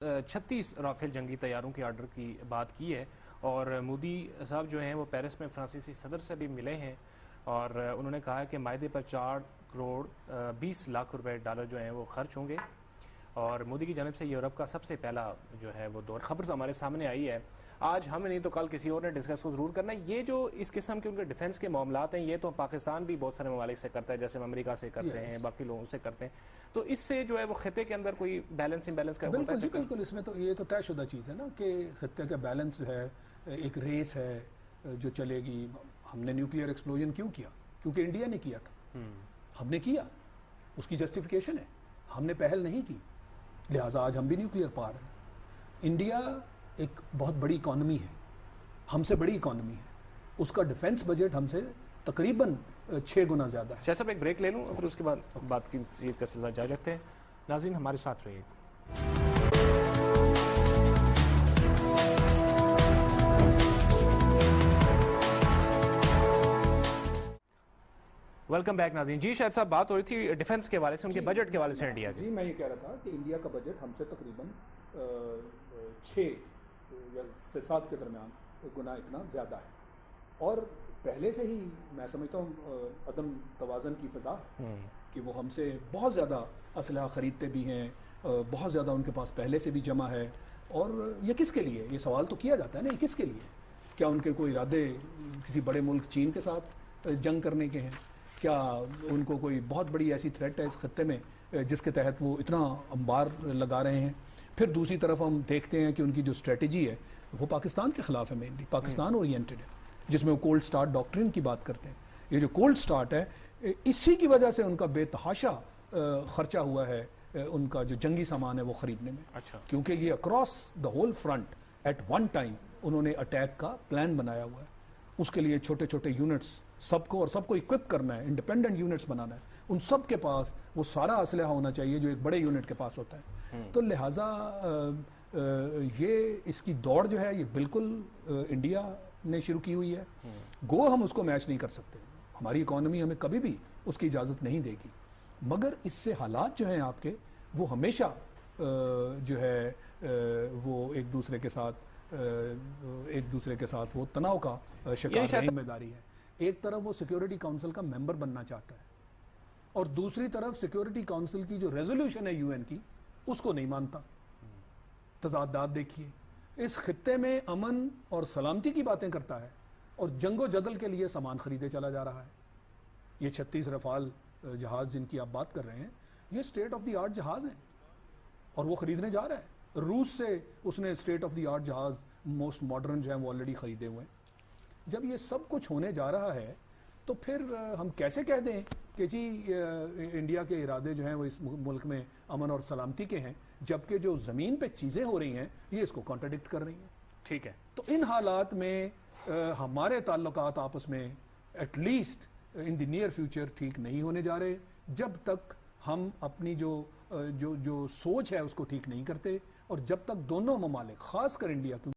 36 Rafale جنگی طیاروں کے آرڈر کی بات کی ہے اور مودی صاحب جو ہیں وہ پیرس میں فرانسیسی صدر سے بھی ملے ہیں اور انہوں نے کہا ہے کہ معاہدے پر 4 کروڑ 20 لاکھ روپے ڈالر جو ہیں وہ خرچ ہوں گے اور مودی کی جانب سے یورپ کا سب سے پہلا جو ہے وہ دور خبر ہمارے سامنے آئی ہے. آج ہم نہیں تو کل کسی اور نے ڈسکس کو ضرور کرنا ہے. یہ جو اس قسم کے ان کے ڈیفنس کے معاملات ہیں یہ تو پاکستان بھی بہت سارے ممالک سے کرتا ہے, جیسے ہم امریکہ سے کرتے ہیں, باقی لوگوں سے کرتے ہیں. تو اس سے جو ہے وہ خطے کے اندر کوئی بیلنس امبیلنس کا ہوتا ہے؟ بالکل اس میں تو یہ تو طے شدہ چیز ہے نا کہ خطے کا بیلنس جو ہے ایک ریس ہے جو چلے گی. ہم نے نیوکلیئر ایکسپلوژن کیوں کیا؟ کیونکہ انڈیا نے کیا تھا. ہم نے کیا, اس کی جسٹیفیکیشن ہے. ہم نے پہل نہیں کی, لہٰذا آج ہم بھی نیوکلیئر پار ہیں. انڈیا ایک بہت بڑی اکانومی ہے, ہم سے بڑی اکانومی ہے. اس کا ڈیفنس بجٹ ہم سے تقریباً 6 گنا زیادہ ہے. شاہ صاحب ایک بریک لے لوں اور اس کے بعد بات کی کا سلسلہ جاری رکھتے ہیں. ناظرین ہمارے ساتھ رہیے. ویلکم بیک ناظرین. جی شاہد صاحب, بات ہو رہی تھی ڈیفنس کے حوالے سے, ان کے بجٹ کے حوالے سے انڈیا کے. جی میں یہ کہہ رہا تھا کہ انڈیا کا بجٹ ہم سے تقریباً 6 سے 7 کے درمیان گنا اتنا زیادہ ہے. اور پہلے سے ہی میں سمجھتا ہوں عدم توازن کی فضا کہ وہ ہم سے بہت زیادہ اسلحہ خریدتے بھی ہیں, بہت زیادہ ان کے پاس پہلے سے بھی جمع ہے. اور یہ کس کے لیے؟ یہ سوال تو کیا جاتا ہے نا, یہ کس کے لیے؟ کیا ان کے کوئی ارادے کسی بڑے ملک چین کے ساتھ جنگ کرنے کے ہیں؟ کیا ان کو کوئی بہت بڑی ایسی تھریٹ ہے اس خطے میں جس کے تحت وہ اتنا انبار لگا رہے ہیں؟ پھر دوسری طرف ہم دیکھتے ہیں کہ ان کی جو اسٹریٹجی ہے وہ پاکستان کے خلاف ہے, مینلی پاکستان اورینٹڈ ہے, جس میں وہ کولڈ سٹارٹ ڈاکٹرین کی بات کرتے ہیں. یہ جو کولڈ سٹارٹ ہے اسی کی وجہ سے ان کا بے تحاشا خرچہ ہوا ہے ان کا جو جنگی سامان ہے وہ خریدنے میں. اچھا. کیونکہ یہ across the whole front at one time انہوں نے اٹیک کا پلان بنایا ہوا ہے. اس کے لیے چھوٹے چھوٹے یونٹس سب کو اور سب کو اکوپ کرنا ہے, انڈیپینڈنٹ یونٹس بنانا ہے. ان سب کے پاس وہ سارا اسلحہ ہونا چاہیے جو ایک بڑے یونٹ کے پاس ہوتا ہے. تو لہٰذا یہ اس کی دوڑ جو ہے یہ بالکل انڈیا نے شروع کی ہوئی ہے. گو ہم اس کو میچ نہیں کر سکتے, ہماری اکانومی ہمیں کبھی بھی اس کی اجازت نہیں دے گی. مگر اس سے حالات جو ہیں آپ کے وہ ہمیشہ جو ہے وہ ایک دوسرے کے ساتھ وہ تناؤ کا شکار ذمہ داری ہے. ایک طرف وہ سیکیورٹی کونسل کا ممبر بننا چاہتا ہے اور دوسری طرف سیکیورٹی کونسل کی جو ریزولوشن ہے UN کی اس کو نہیں مانتا. تضادات دیکھیے, اس خطے میں امن اور سلامتی کی باتیں کرتا ہے اور جنگ و جدل کے لیے سامان خریدے چلا جا رہا ہے. یہ 36 رفال جہاز جن کی آپ بات کر رہے ہیں یہ اسٹیٹ آف دی آرٹ جہاز ہیں اور وہ خریدنے جا رہا ہے. روس سے اس نے اسٹیٹ آف دی آرٹ جہاز موسٹ ماڈرن جو ہیں وہ آلریڈی خریدے ہوئے ہیں. جب یہ سب کچھ ہونے جا رہا ہے تو پھر ہم کیسے کہہ دیں کہ جی انڈیا کے ارادے جو ہیں وہ اس ملک میں امن اور سلامتی کے ہیں, جبکہ جو زمین پہ چیزیں ہو رہی ہیں یہ اس کو کانٹرڈکٹ کر رہی ہیں. ٹھیک ہے. تو ان حالات میں ہمارے تعلقات آپس میں at least in the near future ٹھیک نہیں ہونے جا رہے جب تک ہم اپنی جو سوچ ہے اس کو ٹھیک نہیں کرتے اور جب تک دونوں ممالک خاص کر انڈیا